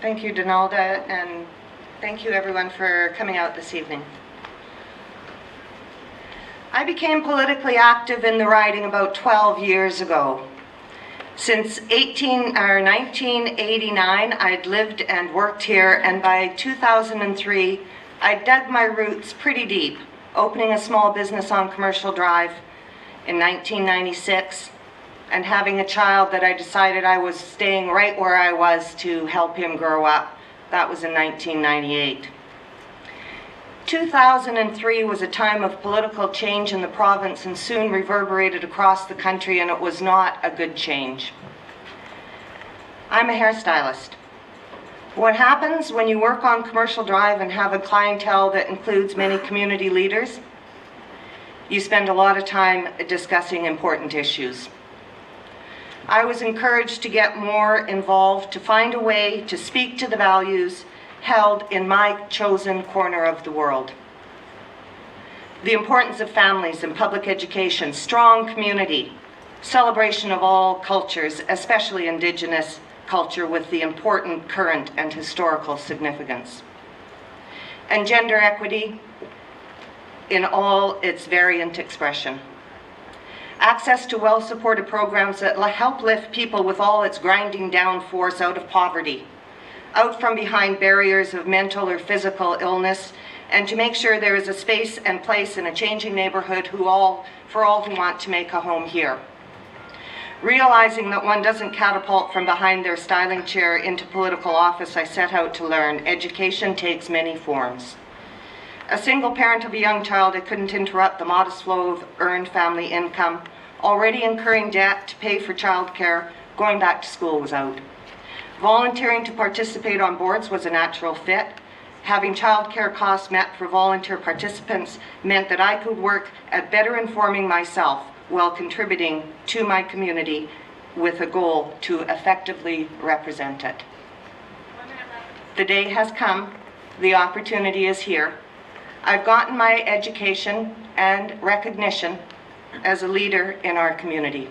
Thank you, Donalda, and thank you everyone for coming out this evening. I became politically active in the riding about 12 years ago. Since 1989, I'd lived and worked here, and by 2003, I dug my roots pretty deep, opening a small business on Commercial Drive in 1996, and having a child that I decided I was staying right where I was to help him grow up. That was in 1998. 2003 was a time of political change in the province and soon reverberated across the country, and it was not a good change. I'm a hairstylist. What happens when you work on Commercial Drive and have a clientele that includes many community leaders? You spend a lot of time discussing important issues. I was encouraged to get more involved, to find a way to speak to the values held in my chosen corner of the world. The importance of families and public education, strong community, celebration of all cultures, especially Indigenous culture with the important current and historical significance. And gender equity in all its variant expression. Access to well-supported programs that help lift people with all its grinding down force out of poverty, out from behind barriers of mental or physical illness, and to make sure there is a space and place in a changing neighborhood for all who want to make a home here. Realizing that one doesn't catapult from behind their styling chair into political office, I set out to learn education takes many forms. A single parent of a young child, I couldn't interrupt the modest flow of earned family income. Already incurring debt to pay for childcare, going back to school was out. Volunteering to participate on boards was a natural fit. Having childcare costs met for volunteer participants meant that I could work at better informing myself while contributing to my community with a goal to effectively represent it. The day has come. The opportunity is here. I've gotten my education and recognition as a leader in our community.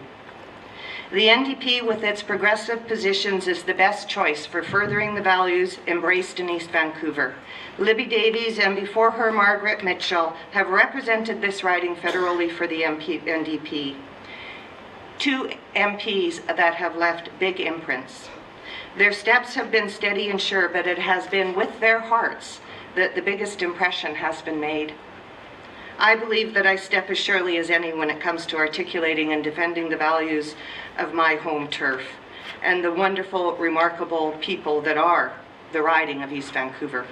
The NDP, with its progressive positions, is the best choice for furthering the values embraced in East Vancouver. Libby Davies and before her Margaret Mitchell have represented this riding federally for the NDP. Two MPs that have left big imprints. Their steps have been steady and sure, but it has been with their hearts that the biggest impression has been made. I believe that I step as surely as any when it comes to articulating and defending the values of my home turf and the wonderful, remarkable people that are the riding of East Vancouver.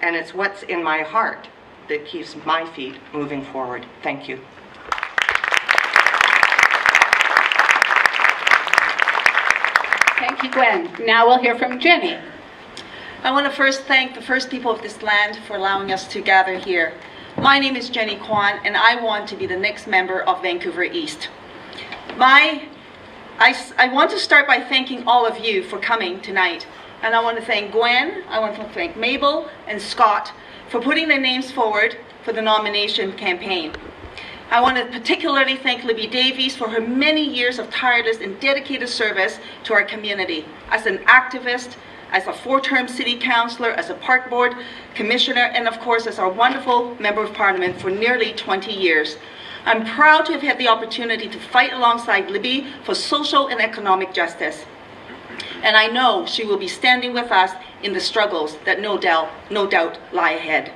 And it's what's in my heart that keeps my feet moving forward. Thank you. Thank you, Gwen. Now we'll hear from Jenny. I want to first thank the first people of this land for allowing us to gather here. My name is Jenny Kwan, and I want to be the next member of Vancouver East. I want to start by thanking all of you for coming tonight. And I want to thank Gwen, I want to thank Mabel and Scott for putting their names forward for the nomination campaign. I want to particularly thank Libby Davies for her many years of tireless and dedicated service to our community as an activist, as a four-term city councillor, as a park board commissioner, and of course as our wonderful member of parliament for nearly 20 years. I'm proud to have had the opportunity to fight alongside Libby for social and economic justice. And I know she will be standing with us in the struggles that no doubt lie ahead.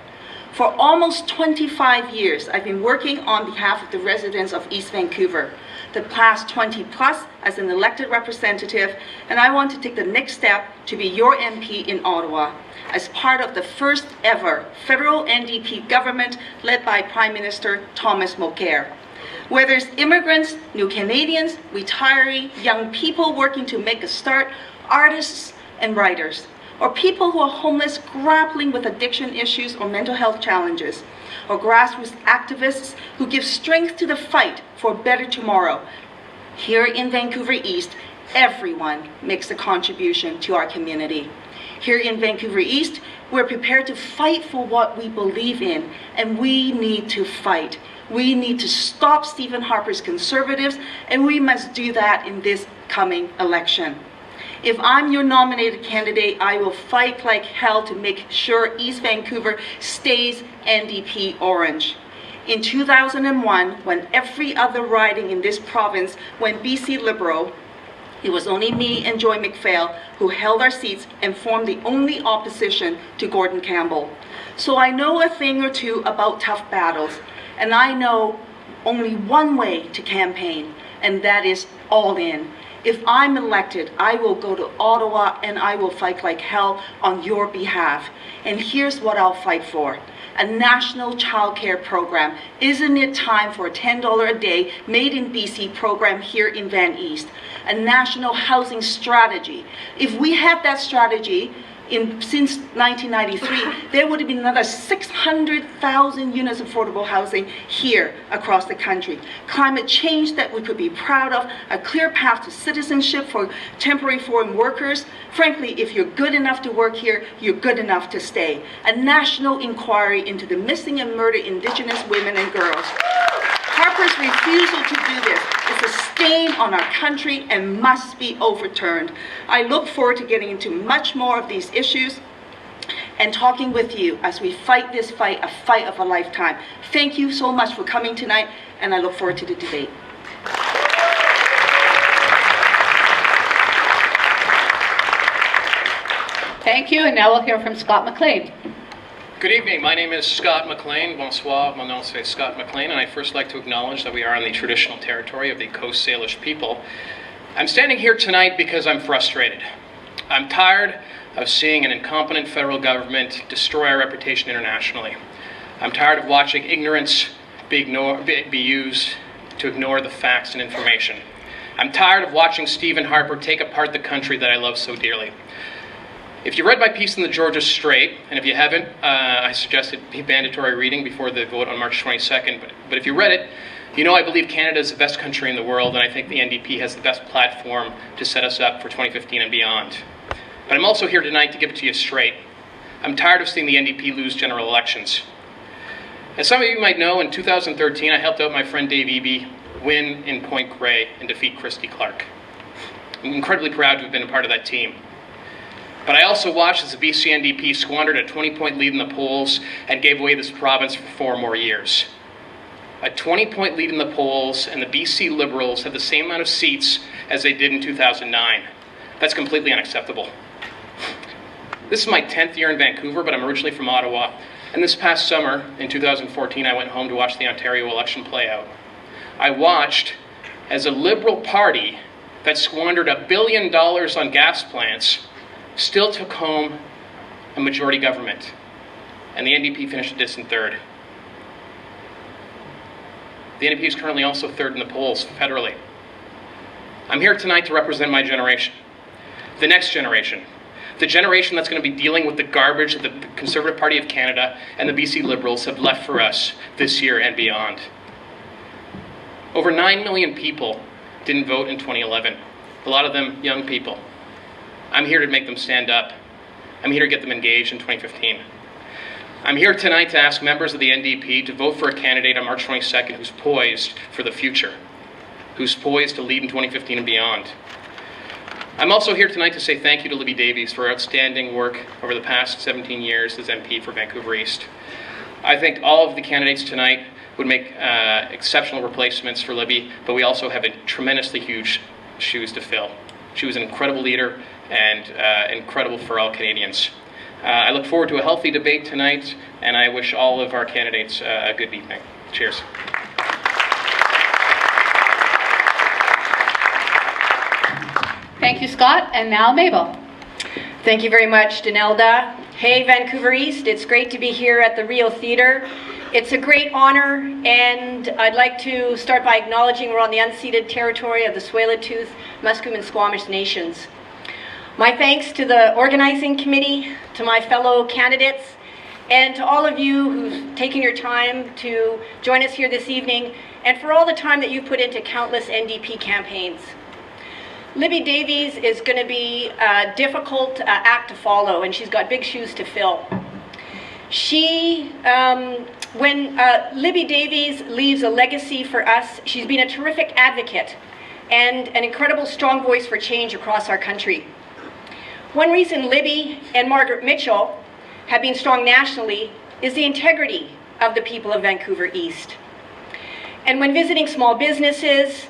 For almost 25 years, I've been working on behalf of the residents of East Vancouver, the past 20 plus as an elected representative, and I want to take the next step to be your MP in Ottawa as part of the first ever federal NDP government led by Prime Minister Thomas Mulcair. Whether it's immigrants, new Canadians, retiree, young people working to make a start, artists and writers, or people who are homeless grappling with addiction issues or mental health challenges, or grassroots activists who give strength to the fight for a better tomorrow. Here in Vancouver East, everyone makes a contribution to our community. Here in Vancouver East, we're prepared to fight for what we believe in, and we need to fight. We need to stop Stephen Harper's Conservatives, and we must do that in this coming election. If I'm your nominated candidate, I will fight like hell to make sure East Vancouver stays NDP orange. In 2001, when every other riding in this province went BC Liberal, it was only me and Joy McPhail who held our seats and formed the only opposition to Gordon Campbell. So I know a thing or two about tough battles, and I know only one way to campaign, and that is all in. If I'm elected, I will go to Ottawa and I will fight like hell on your behalf. And here's what I'll fight for: a national childcare program. Isn't it time for a $10 a day made in BC program here in Van East? A national housing strategy. If we had that strategy since 1993, there would have been another 600,000 units of affordable housing here across the country. Climate change that we could be proud of, a clear path to citizenship for temporary foreign workers. Frankly, if you're good enough to work here, you're good enough to stay. A national inquiry into the missing and murdered Indigenous women and girls. Harper's refusal to do this is a stain on our country and must be overturned. I look forward to getting into much more of these issues and talking with you as we fight this fight, a fight of a lifetime. Thank you so much for coming tonight, and I look forward to the debate. Thank you, and now we'll hear from Scott McLean. Good evening. My name is Scott McLean. Bonsoir. Mon nom c'est Scott McLean, and I first like to acknowledge that we are on the traditional territory of the Coast Salish people. I'm standing here tonight because I'm frustrated. I'm tired of seeing an incompetent federal government destroy our reputation internationally. I'm tired of watching ignorance be used to ignore the facts and information. I'm tired of watching Stephen Harper take apart the country that I love so dearly. If you read my piece in the Georgia Straight, and if you haven't, I suggest it be mandatory reading before the vote on March 22nd, but if you read it, you know I believe Canada is the best country in the world, and I think the NDP has the best platform to set us up for 2015 and beyond. But I'm also here tonight to give it to you straight. I'm tired of seeing the NDP lose general elections. As some of you might know, in 2013, I helped out my friend Dave Eby win in Point Grey and defeat Christy Clark. I'm incredibly proud to have been a part of that team. But I also watched as the BC NDP squandered a 20-point lead in the polls and gave away this province for 4 more years. A 20-point lead in the polls, and the BC Liberals had the same amount of seats as they did in 2009. That's completely unacceptable. This is my 10th year in Vancouver, but I'm originally from Ottawa. And this past summer, in 2014, I went home to watch the Ontario election play out. I watched as a Liberal Party that squandered $1 billion on gas plants still took home a majority government, and the NDP finished a distant third. The NDP is currently also third in the polls federally. I'm here tonight to represent my generation, the next generation, the generation that's going to be dealing with the garbage that the Conservative Party of Canada and the BC Liberals have left for us this year and beyond. Over 9 million people didn't vote in 2011, a lot of them young people. I'm here to make them stand up. I'm here to get them engaged in 2015. I'm here tonight to ask members of the NDP to vote for a candidate on March 22nd who's poised for the future, who's poised to lead in 2015 and beyond. I'm also here tonight to say thank you to Libby Davies for her outstanding work over the past 17 years as MP for Vancouver East. I think all of the candidates tonight would make exceptional replacements for Libby, but we also have a tremendously huge shoes to fill. She was an incredible leader and incredible for all Canadians. I look forward to a healthy debate tonight, and I wish all of our candidates a good evening. Cheers. Thank you, Scott. And now Mabel. Thank you very much, Danelda. Hey, Vancouver East, it's great to be here at the Rio Theatre. It's a great honor, and I'd like to start by acknowledging we're on the unceded territory of the Tsleil-Waututh, Musqueam, and Squamish nations. My thanks to the organizing committee, to my fellow candidates, and to all of you who've taken your time to join us here this evening, and for all the time that you've put into countless NDP campaigns. Libby Davies is going to be a difficult act to follow, and she's got big shoes to fill. When Libby Davies leaves a legacy for us, she's been a terrific advocate and an incredible strong voice for change across our country. One reason Libby and Margaret Mitchell have been strong nationally is the integrity of the people of Vancouver East. And when visiting small businesses,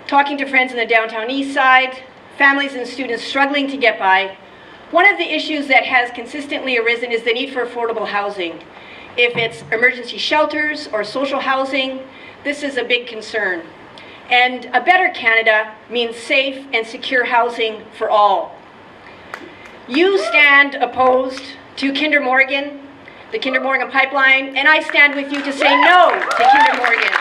talking to friends in the downtown east side, families and students struggling to get by, one of the issues that has consistently arisen is the need for affordable housing. If it's emergency shelters or social housing, this is a big concern. And a better Canada means safe and secure housing for all. You stand opposed to Kinder Morgan, the Kinder Morgan pipeline, and I stand with you to say no to Kinder Morgan.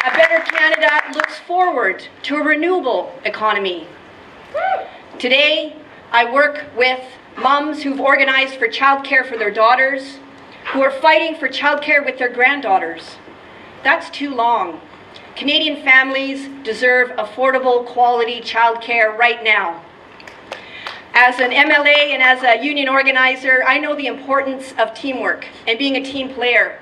A better Canada looks forward to a renewable economy. Today, I work with moms who've organized for childcare for their daughters, who are fighting for childcare with their granddaughters. That's too long. Canadian families deserve affordable, quality childcare right now. As an MLA and as a union organizer, I know the importance of teamwork and being a team player.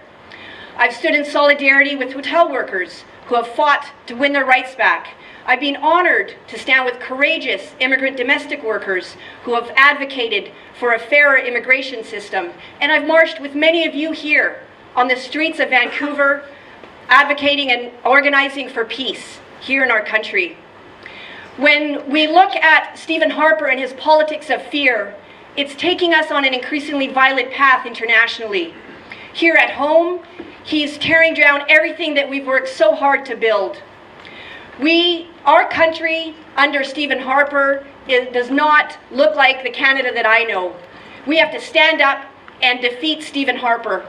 I've stood in solidarity with hotel workers who have fought to win their rights back. I've been honored to stand with courageous immigrant domestic workers who have advocated for a fairer immigration system. And I've marched with many of you here on the streets of Vancouver, advocating and organizing for peace here in our country. When we look at Stephen Harper and his politics of fear, it's taking us on an increasingly violent path internationally. Here at home, he's tearing down everything that we've worked so hard to build. Our country under Stephen Harper does not look like the Canada that I know. We have to stand up and defeat Stephen Harper.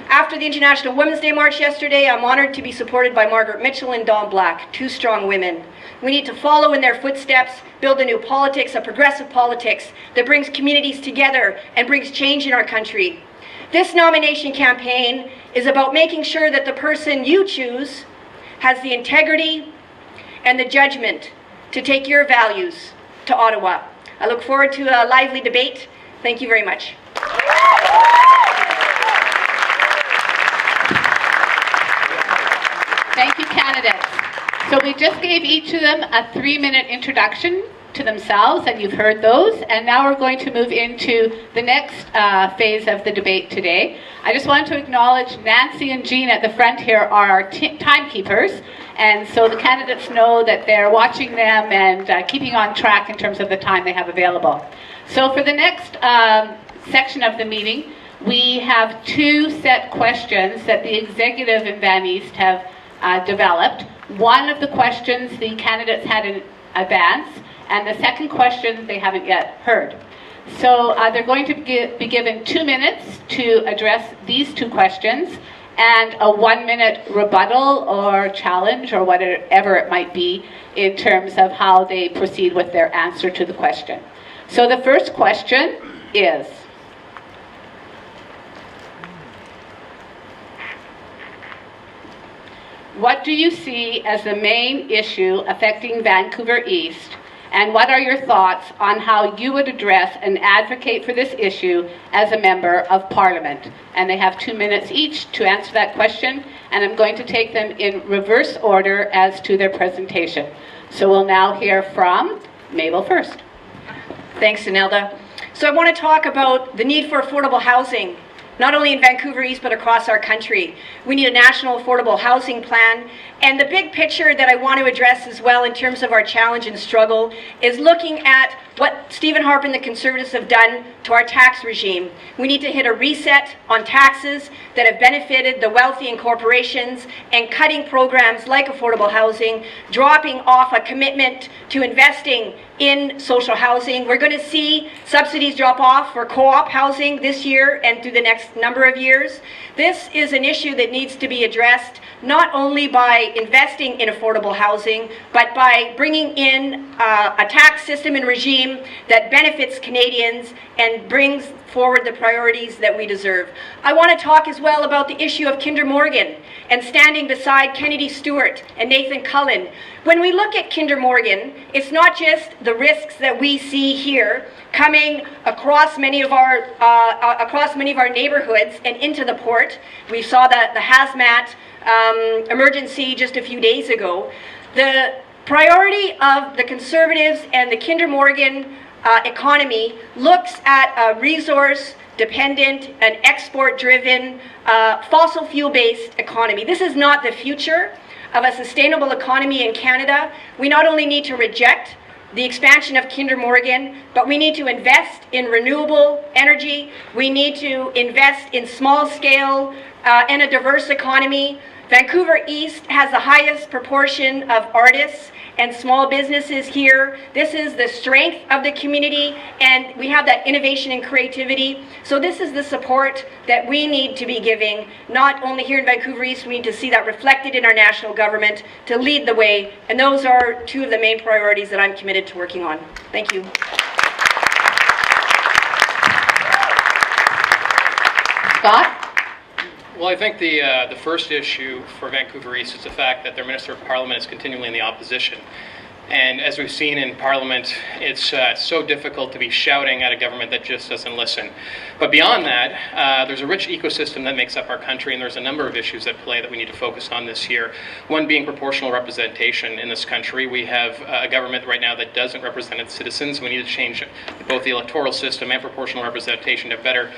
After the International Women's Day March yesterday, I'm honored to be supported by Margaret Mitchell and Dawn Black, two strong women. We need to follow in their footsteps, build a new politics, a progressive politics that brings communities together and brings change in our country. This nomination campaign is about making sure that the person you choose has the integrity and the judgment to take your values to Ottawa. I look forward to a lively debate. Thank you very much. Thank you, candidates. So we just gave each of them a 3-minute introduction to themselves, and you've heard those. And now we're going to move into the next phase of the debate today. I just want to acknowledge Nancy and Jean at the front here are our timekeepers. And so the candidates know that they're watching them and keeping on track in terms of the time they have available. So for the next section of the meeting, we have 2 set questions that the executive in Van East have developed. One of the questions the candidates had in advance, and the second question they haven't yet heard. So they're going to be given 2 minutes to address these 2 questions, and a 1-minute rebuttal or challenge or whatever it might be in terms of how they proceed with their answer to the question. So the first question is, what do you see as the main issue affecting Vancouver East, and what are your thoughts on how you would address and advocate for this issue as a member of Parliament? And they have 2 minutes each to answer that question, and I'm going to take them in reverse order as to their presentation. So we'll now hear from Mabel first. Thanks, Imelda. So I want to talk about the need for affordable housing, not only in Vancouver East, but across our country. We need a national affordable housing plan. And the big picture that I want to address as well in terms of our challenge and struggle is looking at what Stephen Harper and the Conservatives have done to our tax regime. We need to hit a reset on taxes that have benefited the wealthy and corporations, and cutting programs like affordable housing, dropping off a commitment to investing in social housing. We're going to see subsidies drop off for co-op housing this year and through the next number of years. This is an issue that needs to be addressed not only by investing in affordable housing, but by bringing in a tax system and regime that benefits Canadians and brings forward the priorities that we deserve. I want to talk as well about the issue of Kinder Morgan and standing beside Kennedy Stewart and Nathan Cullen. When we look at Kinder Morgan, it's not just the risks that we see here coming across many of our neighborhoods and into the port. We saw the hazmat emergency just a few days ago. The priority of the Conservatives and the Kinder Morgan economy looks at a resource-dependent and export-driven, fossil fuel-based economy. This is not the future of a sustainable economy in Canada. We not only need to reject the expansion of Kinder Morgan, but we need to invest in renewable energy. We need to invest in small-scale and a diverse economy. Vancouver East has the highest proportion of artists and small businesses here. This is the strength of the community, and we have that innovation and creativity. So this is the support that we need to be giving, not only here in Vancouver East. We need to see that reflected in our national government to lead the way, and those are two of the main priorities that I'm committed to working on. Thank you. Scott? Well, I think the first issue for Vancouver East is the fact that their Minister of Parliament is continually in the opposition. And as we've seen in Parliament, it's so difficult to be shouting at a government that just doesn't listen. But beyond that, there's a rich ecosystem that makes up our country, and there's a number of issues at play that we need to focus on this year. One being proportional representation in this country. We have a government right now that doesn't represent its citizens. We need to change both the electoral system and proportional representation to better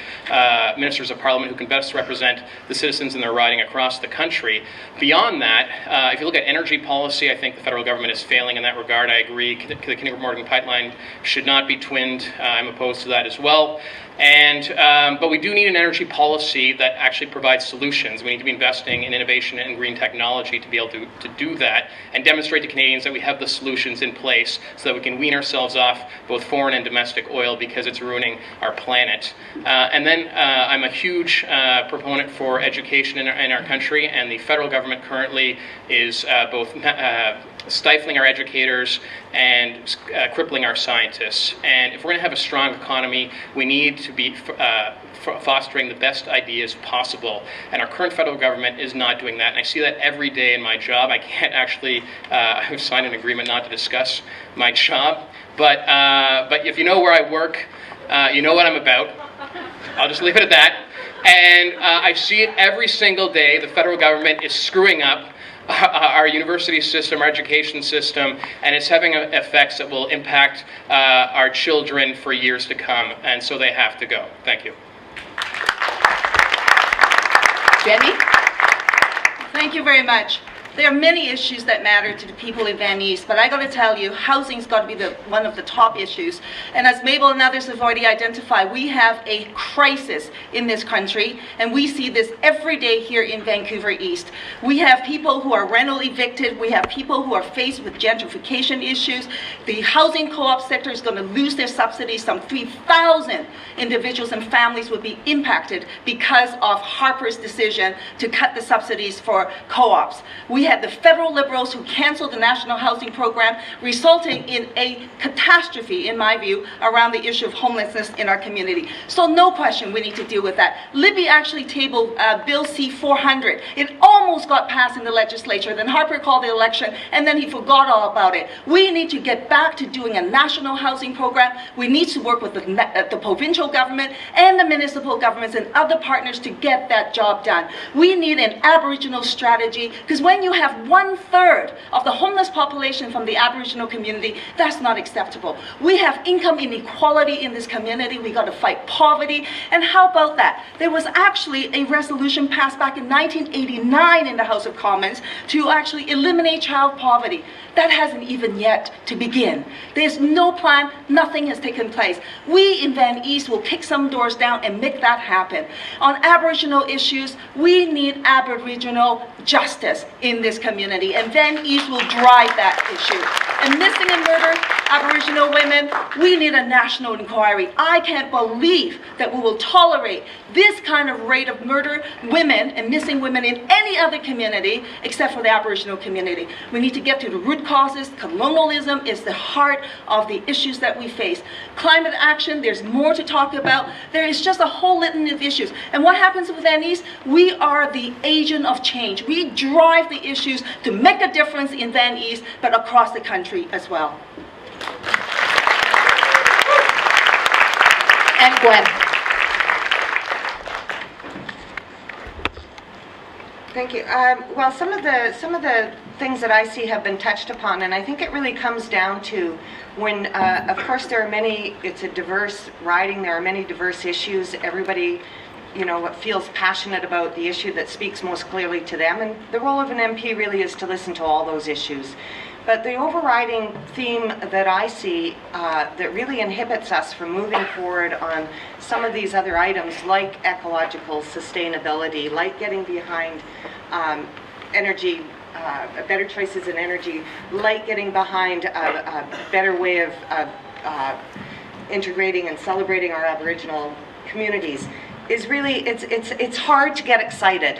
ministers of Parliament who can best represent the citizens in their riding across the country. Beyond that, if you look at energy policy, I think the federal government is failing in that regard. I agree the Kinder Morgan pipeline should not be twinned. I'm opposed to that as well. But we do need an energy policy that actually provides solutions. We need to be investing in innovation and green technology to be able to do that and demonstrate to Canadians that we have the solutions in place so that we can wean ourselves off both foreign and domestic oil because it's ruining our planet. I'm a huge proponent for education in our country, and the federal government currently is both stifling our educators and crippling our scientists. And if we're going to have a strong economy, we need to be fostering the best ideas possible. And our current federal government is not doing that. And I see that every day in my job. I can't actually, I've signed an agreement not to discuss my job. But if you know where I work, you know what I'm about. I'll just leave it at that. And I see it every single day. The federal government is screwing up our university system, our education system, and it's having effects that will impact our children for years to come, and so they have to go. Thank you. Jenny? Thank you very much. There are many issues that matter to the people in Van East, but I got to tell you, housing's got to be one of the top issues. And as Mabel and others have already identified, we have a crisis in this country, and we see this every day here in Vancouver East. We have people who are rental evicted. We have people who are faced with gentrification issues. The housing co-op sector is going to lose their subsidies. Some 3,000 individuals and families will be impacted because of Harper's decision to cut the subsidies for co-ops. We had the federal Liberals who canceled the National Housing Program, resulting in a catastrophe, in my view, around the issue of homelessness in our community. So no question we need to deal with that. Libby actually tabled Bill C-400. It almost got passed in the legislature. Then Harper called the election, and then he forgot all about it. We need to get back to doing a national housing program. We need to work with the provincial government and the municipal governments and other partners to get that job done. We need an Aboriginal strategy, because when you have 1/3 of the homeless population from the Aboriginal community, that's not acceptable. We have income inequality in this community. We got to fight poverty. And how about that? There was actually a resolution passed back in 1989 in the House of Commons to actually eliminate child poverty. That hasn't even yet to begin. There's no plan. Nothing has taken place. We in Van East will kick some doors down and make that happen. On Aboriginal issues, we need Aboriginal justice in this community, and Van East will drive that issue. And missing and murdered Aboriginal women, we need a national inquiry. I can't believe that we will tolerate this kind of rate of murder, women and missing women in any other community except for the Aboriginal community. We need to get to the root causes. Colonialism is the heart of the issues that we face. Climate action, there's more to talk about. There is just a whole litany of issues. And what happens with Van East? We are the agent of change. We drive the issues to make a difference in Van East, but across the country as well. And Gwen. Thank you. Well, some of the things that I see have been touched upon, and I think it really comes down to when, of course, there are many, it's a diverse riding, there are many diverse issues. Everybody, you know, feels passionate about the issue that speaks most clearly to them, and the role of an MP really is to listen to all those issues. But the overriding theme that I see that really inhibits us from moving forward on some of these other items, like ecological sustainability, like getting behind energy, better choices in energy, like getting behind a better way of integrating and celebrating our Aboriginal communities, is really, it's hard to get excited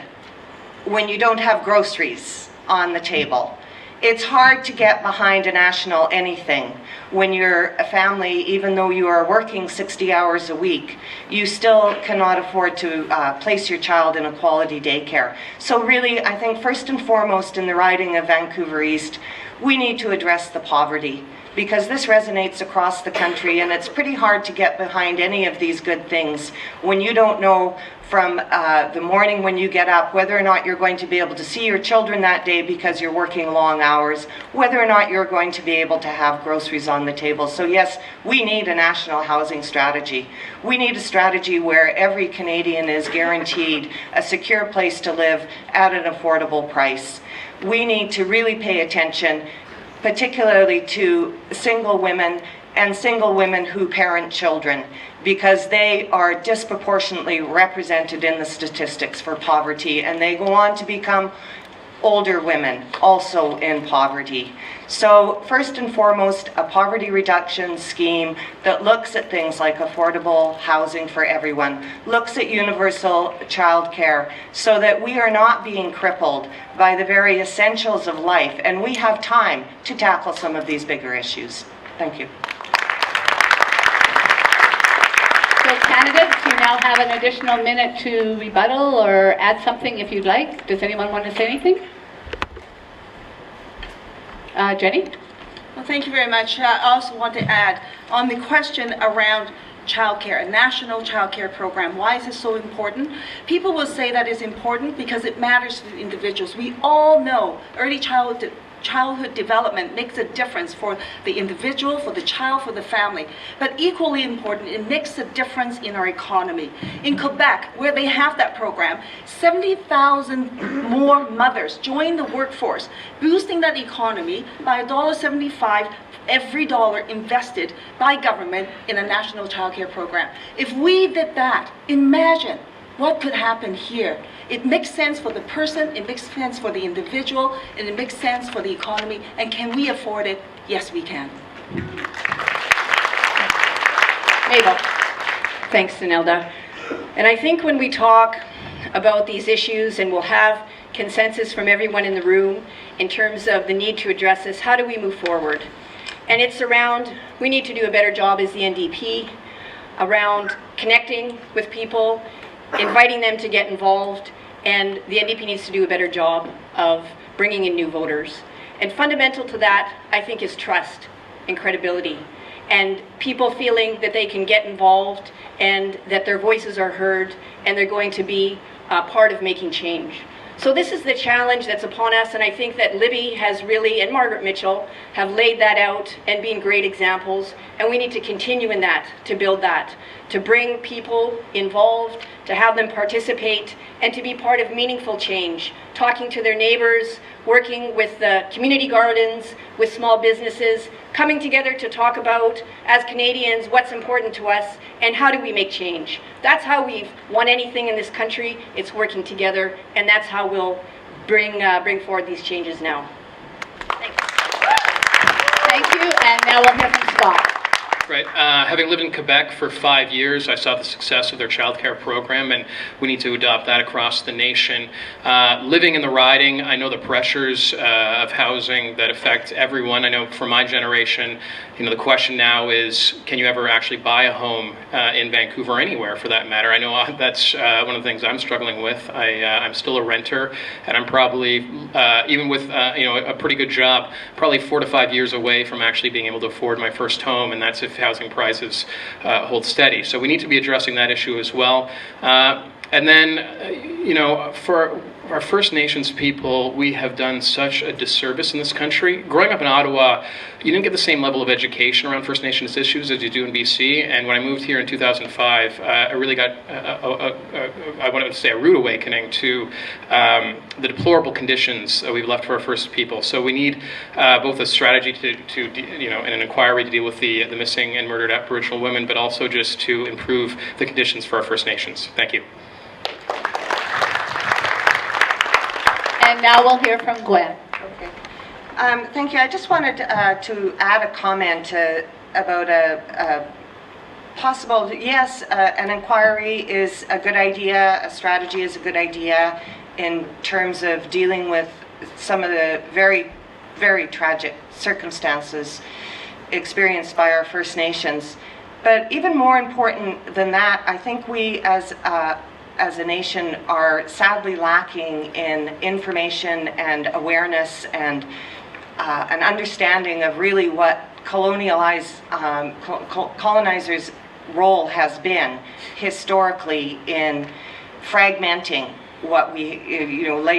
when you don't have groceries on the table. It's hard to get behind a national anything when you're a family, even though you are working 60 hours a week, you still cannot afford to place your child in a quality daycare. So really, I think first and foremost in the riding of Vancouver East, we need to address the poverty, because this resonates across the country, and it's pretty hard to get behind any of these good things when you don't know from the morning when you get up whether or not you're going to be able to see your children that day because you're working long hours, whether or not you're going to be able to have groceries on the table. So yes, we need a national housing strategy. We need a strategy where every Canadian is guaranteed a secure place to live at an affordable price. We need to really pay attention, particularly to single women and single women who parent children, because they are disproportionately represented in the statistics for poverty, and they go on to become older women also in poverty. So first and foremost, a poverty reduction scheme that looks at things like affordable housing for everyone, looks at universal childcare, so that we are not being crippled by the very essentials of life, and we have time to tackle some of these bigger issues. Thank you. So candidates, you now have an additional minute to rebuttal or add something if you'd like. Does anyone want to say anything? Jenny? Well, thank you very much. I also want to add on the question around childcare, a national childcare program. Why is it so important? People will say that it's important because it matters to the individuals. We all know early childhood development makes a difference for the individual, for the child, for the family. But equally important, it makes a difference in our economy. In Quebec, where they have that program, 70,000 more mothers join the workforce, boosting that economy by $1.75 every dollar invested by government in a national childcare program. If we did that, imagine what could happen here. It makes sense for the person, it makes sense for the individual, and it makes sense for the economy. And can we afford it? Yes, we can. Mabel? Thanks, Danelda. And I think when we talk about these issues, and we'll have consensus from everyone in the room in terms of the need to address this, how do we move forward? And it's around, we need to do a better job as the NDP, around connecting with people, inviting them to get involved, and the NDP needs to do a better job of bringing in new voters. And fundamental to that, I think, is trust and credibility, and people feeling that they can get involved and that their voices are heard and they're going to be part of making change. So this is the challenge that's upon us, and I think that Libby has really, and Margaret Mitchell, have laid that out and been great examples, and we need to continue in that, to build that, to bring people involved, to have them participate, and to be part of meaningful change, talking to their neighbors, working with the community gardens, with small businesses, coming together to talk about, as Canadians, what's important to us and how do we make change. That's how we've won anything in this country. It's working together, and that's how we'll bring forward these changes now. Thanks. Thank you, and now we'll hear from Scott. Right. Having lived in Quebec for 5 years, I saw the success of their childcare program, and we need to adopt that across the nation. Living in the riding, I know the pressures of housing that affect everyone. I know for my generation, the question now is, can you ever actually buy a home in Vancouver or anywhere for that matter? I know that's one of the things I'm struggling with. I'm still a renter, and I'm probably, even with a pretty good job, probably 4 to 5 years away from actually being able to afford my first home, and that's if housing prices hold steady. So we need to be addressing that issue as well. And then, our First Nations people, we have done such a disservice in this country. Growing up in Ottawa, you didn't get the same level of education around First Nations issues as you do in BC. And when I moved here in 2005, I really got, I wanted to say, a rude awakening to the deplorable conditions that we've left for our First people. So we need both a strategy and an inquiry to deal with the missing and murdered Aboriginal women, but also just to improve the conditions for our First Nations. Thank you. And now we'll hear from Gwen. Okay. Thank you. I just wanted to add a comment about a possible, yes, an inquiry is a good idea, a strategy is a good idea in terms of dealing with some of the very, very tragic circumstances experienced by our First Nations. But even more important than that, I think we as a nation are sadly lacking in information and awareness and an understanding of really what colonizers' role has been historically in fragmenting what we,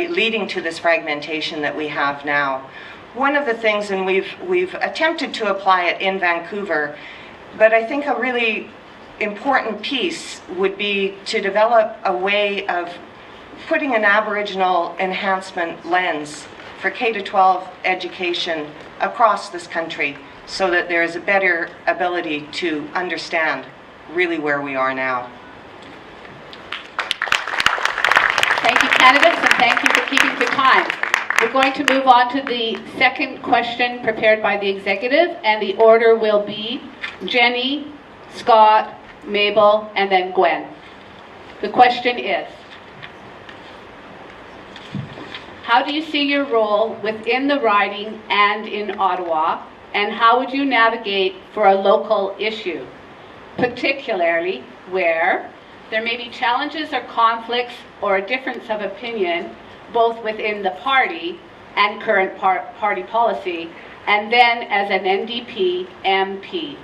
leading to this fragmentation that we have now. One of the things, and we've attempted to apply it in Vancouver, but I think a really important piece would be to develop a way of putting an Aboriginal enhancement lens for K-12 education across this country so that there is a better ability to understand really where we are now. Thank you, candidates, and thank you for keeping to time. We're going to move on to the second question prepared by the executive, and the order will be Jenny, Scott, Mabel, and then Gwen. The question is, how do you see your role within the riding and in Ottawa, and how would you navigate for a local issue, particularly where there may be challenges or conflicts or a difference of opinion both within the party and current party policy, and then as an NDP MP?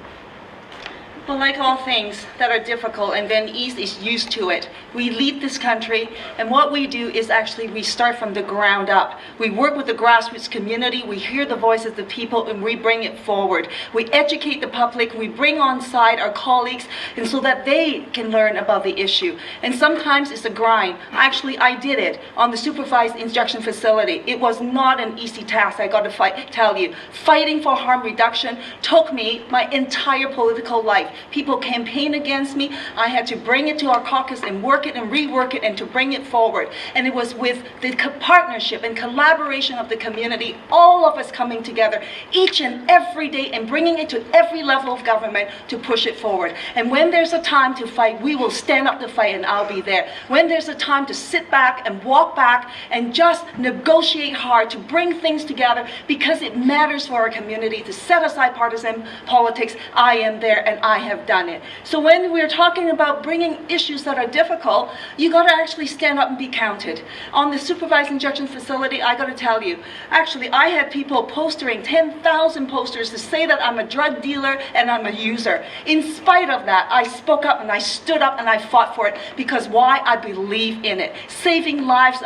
But like all things that are difficult, and then East is used to it. We lead this country, and what we do is actually we start from the ground up. We work with the grassroots community, we hear the voice of the people, and we bring it forward. We educate the public, we bring on side our colleagues, and so that they can learn about the issue. And sometimes it's a grind. Actually, I did it on the supervised instruction facility. It was not an easy task, I got to tell you. Fighting for harm reduction took me my entire political life. People campaigned against me. I had to bring it to our caucus and work it and rework it and to bring it forward. And it was with the partnership and collaboration of the community, all of us coming together each and every day and bringing it to every level of government to push it forward. And when there's a time to fight, we will stand up to fight, and I'll be there. When there's a time to sit back and walk back and just negotiate hard to bring things together because it matters for our community, to set aside partisan politics, I am there, and I have done it. So when we're talking about bringing issues that are difficult, you got to actually stand up and be counted. On the supervised injection facility, I got to tell you, actually I had people postering 10,000 posters to say that I'm a drug dealer and I'm a user. In spite of that, I spoke up and I stood up and I fought for it, because why? I believe in it. Saving lives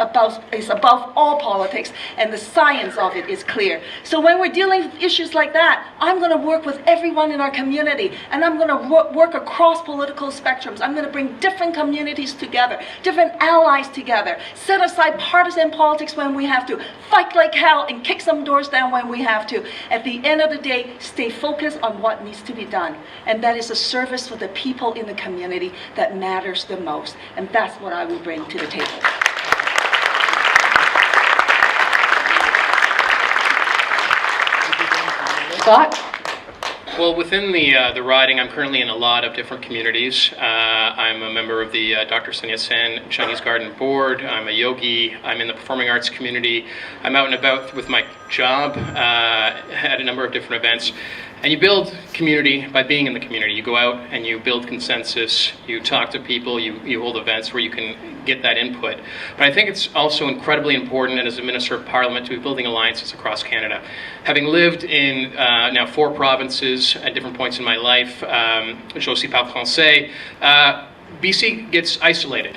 is above all politics, and the science of it is clear. So when we're dealing with issues like that, I'm going to work with everyone in our community, and I'm going to work across political spectrums. I'm going to bring different communities together, different allies together, set aside partisan politics when we have to, fight like hell and kick some doors down when we have to. At the end of the day, stay focused on what needs to be done. And that is a service for the people in the community that matters the most. And that's what I will bring to the table. Scott? Well, within the riding, I'm currently in a lot of different communities. I'm a member of the Dr. Sun Yat-sen Chinese Garden Board. I'm a yogi. I'm in the performing arts community. I'm out and about with my job at a number of different events. And you build community by being in the community. You go out and you build consensus. You talk to people. You hold events where you can get that input. But I think it's also incredibly important, and as a Minister of Parliament, to be building alliances across Canada. Having lived in now 4 provinces at different points in my life, je aussi parle français, BC gets isolated.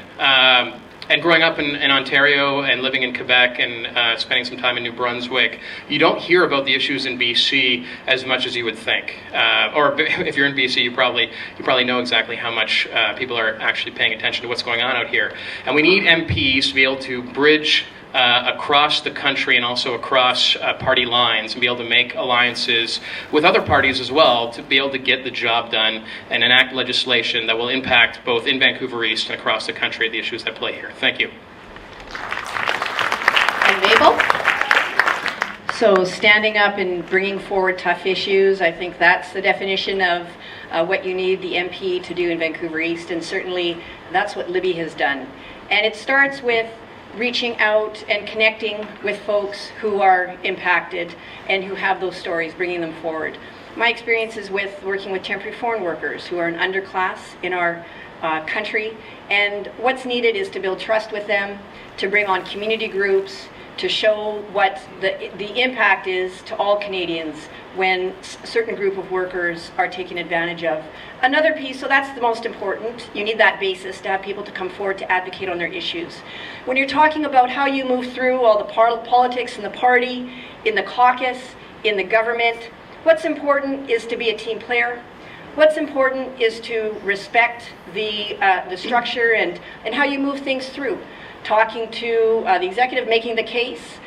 And growing up in Ontario and living in Quebec and spending some time in New Brunswick, you don't hear about the issues in BC as much as you would think. Or if you're in BC, you probably know exactly how much people are actually paying attention to what's going on out here. And we need MPs to be able to bridge across the country and also across party lines and be able to make alliances with other parties as well to be able to get the job done and enact legislation that will impact both in Vancouver East and across the country the issues that play here. Thank you. And Mabel? So standing up and bringing forward tough issues, I think that's the definition of what you need the MP to do in Vancouver East, and certainly that's what Libby has done. And it starts with reaching out and connecting with folks who are impacted and who have those stories, bringing them forward. My experience is with working with temporary foreign workers who are an underclass in our country, and what's needed is to build trust with them, to bring on community groups, to show what the impact is to all Canadians when a certain group of workers are taken advantage of. Another piece, so that's the most important, you need that basis to have people to come forward to advocate on their issues. When you're talking about how you move through all the politics in the party, in the caucus, in the government, what's important is to be a team player. What's important is to respect the structure and how you move things through. Talking to the executive, making the case,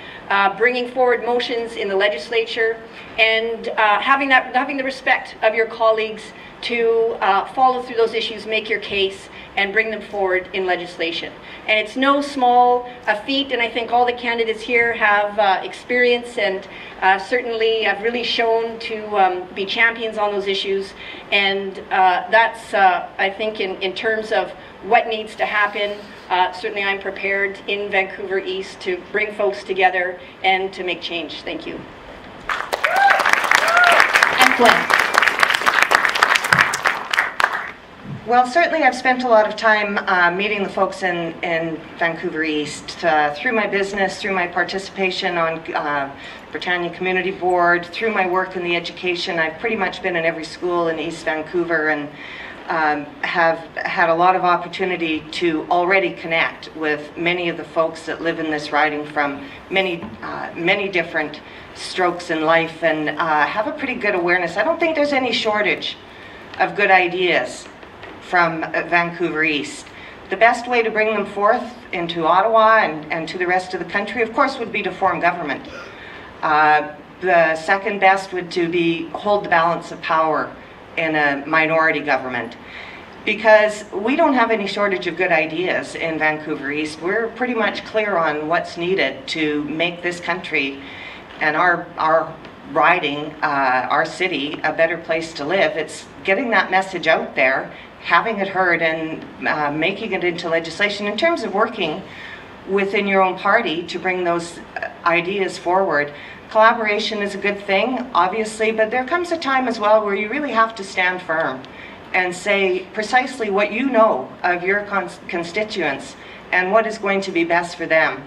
bringing forward motions in the legislature, and having the respect of your colleagues to follow through those issues, make your case, and bring them forward in legislation. And it's no small feat, and I think all the candidates here have experience and certainly have really shown to be champions on those issues. And that's, I think, in terms of what needs to happen, certainly I'm prepared in Vancouver East to bring folks together and to make change. Thank you. And Gwen? Well, certainly I've spent a lot of time meeting the folks in Vancouver East through my business, through my participation on Britannia Community Board, through my work in the education. I've pretty much been in every school in East Vancouver and have had a lot of opportunity to already connect with many of the folks that live in this riding from many different strokes in life, and have a pretty good awareness. I don't think there's any shortage of good ideas from Vancouver East. The best way to bring them forth into Ottawa and to the rest of the country, of course, would be to form government. The second best would to hold the balance of power in a minority government, because we don't have any shortage of good ideas in Vancouver East. We're pretty much clear on what's needed to make this country and our riding, our city, a better place to live. It's getting that message out there, having it heard, and making it into legislation. In terms of working within your own party to bring those ideas forward, collaboration is a good thing, obviously, but there comes a time as well where you really have to stand firm and say precisely what you know of your constituents and what is going to be best for them.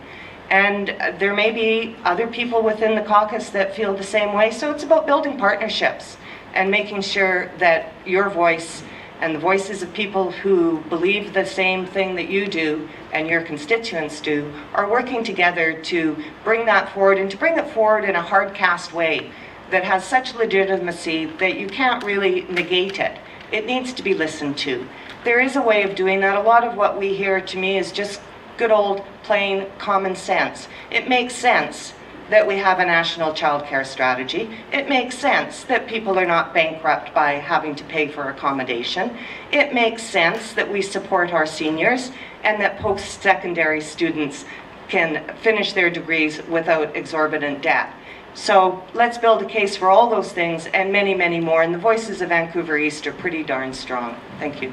And there may be other people within the caucus that feel the same way, so it's about building partnerships and making sure that your voice and the voices of people who believe the same thing that you do and your constituents do are working together to bring that forward, and to bring it forward in a hard-cast way that has such legitimacy that you can't really negate it. It needs to be listened to. There is a way of doing that. A lot of what we hear, to me, is just good old plain common sense. It makes sense that we have a national child care strategy. It makes sense that people are not bankrupt by having to pay for accommodation. It makes sense that we support our seniors and that post-secondary students can finish their degrees without exorbitant debt. So let's build a case for all those things and many, many more. And the voices of Vancouver East are pretty darn strong. Thank you.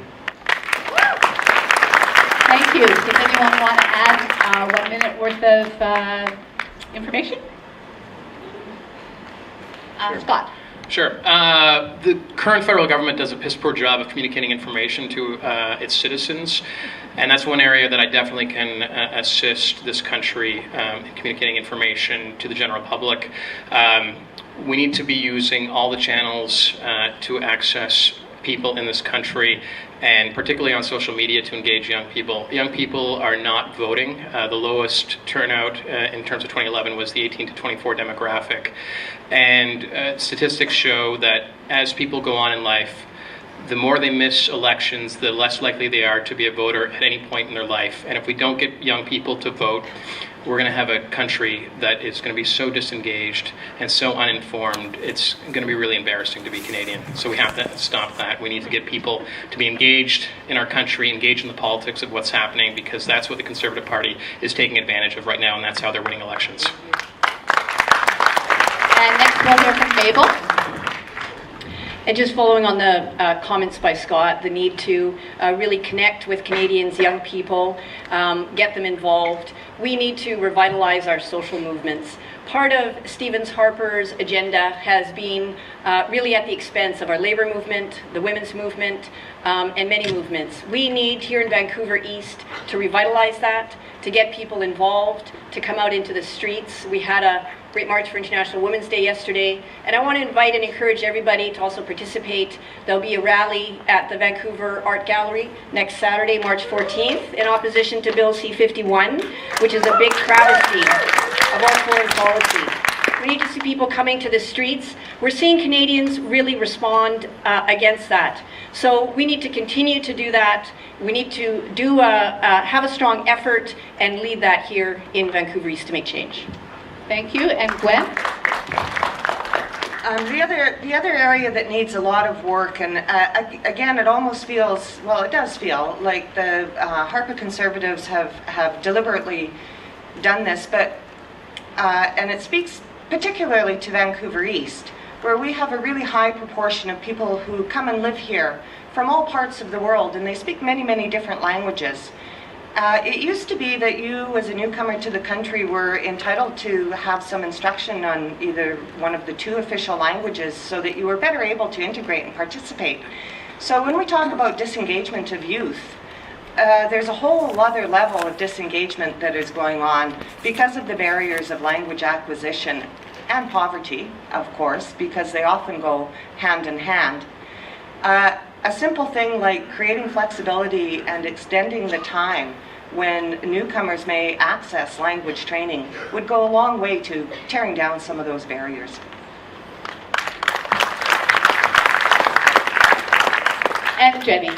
Thank you. Does anyone want to add 1 minute worth of information? Scott. Sure. The current federal government does a piss poor job of communicating information to its citizens, and that's one area that I definitely can assist this country in communicating information to the general public. We need to be using all the channels to access people in this country, and particularly on social media, to engage young people. Young people are not voting. The lowest turnout in terms of 2011 was the 18 to 24 demographic. And statistics show that as people go on in life, the more they miss elections, the less likely they are to be a voter at any point in their life. And if we don't get young people to vote, we're going to have a country that is going to be so disengaged and so uninformed, it's going to be really embarrassing to be Canadian. So we have to stop that. We need to get people to be engaged in our country, engaged in the politics of what's happening, because that's what the Conservative Party is taking advantage of right now, and that's how they're winning elections. And next we'll hear from Mabel. And just following on the comments by Scott, the need to really connect with Canadians, young people, get them involved. We need to revitalize our social movements. Part of Stevens Harper's agenda has been really at the expense of our labour movement, the women's movement, and many movements. We need here in Vancouver East to revitalize that, to get people involved, to come out into the streets. We had a Great March for International Women's Day yesterday, and I want to invite and encourage everybody to also participate. There'll be a rally at the Vancouver Art Gallery next Saturday, March 14th, in opposition to Bill C-51, which is a big travesty of our foreign policy. We need to see people coming to the streets. We're seeing Canadians really respond against that. So we need to continue to do that. We need to have a strong effort and lead that here in Vancouver East to make change. Thank you. And Gwen? The other area that needs a lot of work, and again, it almost feels, well, it does feel like the Harper Conservatives have deliberately done this, but and it speaks particularly to Vancouver East, where we have a really high proportion of people who come and live here from all parts of the world, and they speak many, many different languages. It used to be that you, as a newcomer to the country, were entitled to have some instruction on either one of the two official languages so that you were better able to integrate and participate. So when we talk about disengagement of youth, there's a whole other level of disengagement that is going on because of the barriers of language acquisition and poverty, of course, because they often go hand in hand. A simple thing like creating flexibility and extending the time when newcomers may access language training would go a long way to tearing down some of those barriers. And Jenny?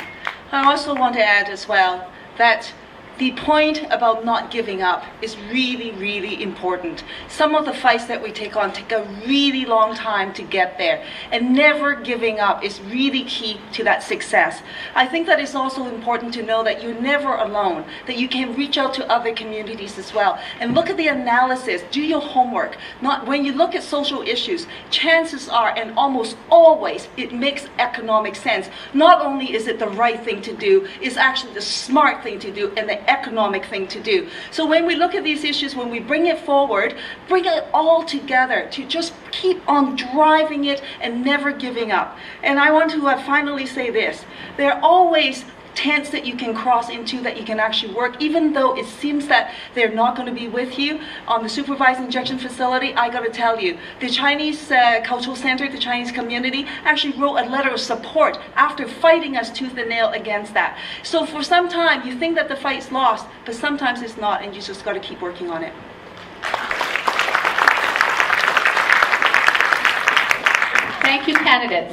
I also want to add as well that the point about not giving up is really, really important. Some of the fights that we take on take a really long time to get there, and never giving up is really key to that success. I think that it's also important to know that you're never alone, that you can reach out to other communities as well, and look at the analysis, do your homework. When you look at social issues, chances are, and almost always, it makes economic sense. Not only is it the right thing to do, it's actually the smart thing to do and the economic thing to do. So when we look at these issues, when we bring it forward, bring it all together to just keep on driving it and never giving up. And I want to finally say this. There are always tents that you can cross into that you can actually work, even though it seems that they're not going to be with you. On the supervised injection facility, I got to tell you, the Chinese Cultural Center, the Chinese community, actually wrote a letter of support after fighting us tooth and nail against that. So for some time, you think that the fight's lost, but sometimes it's not, and you just got to keep working on it. Thank you, candidates.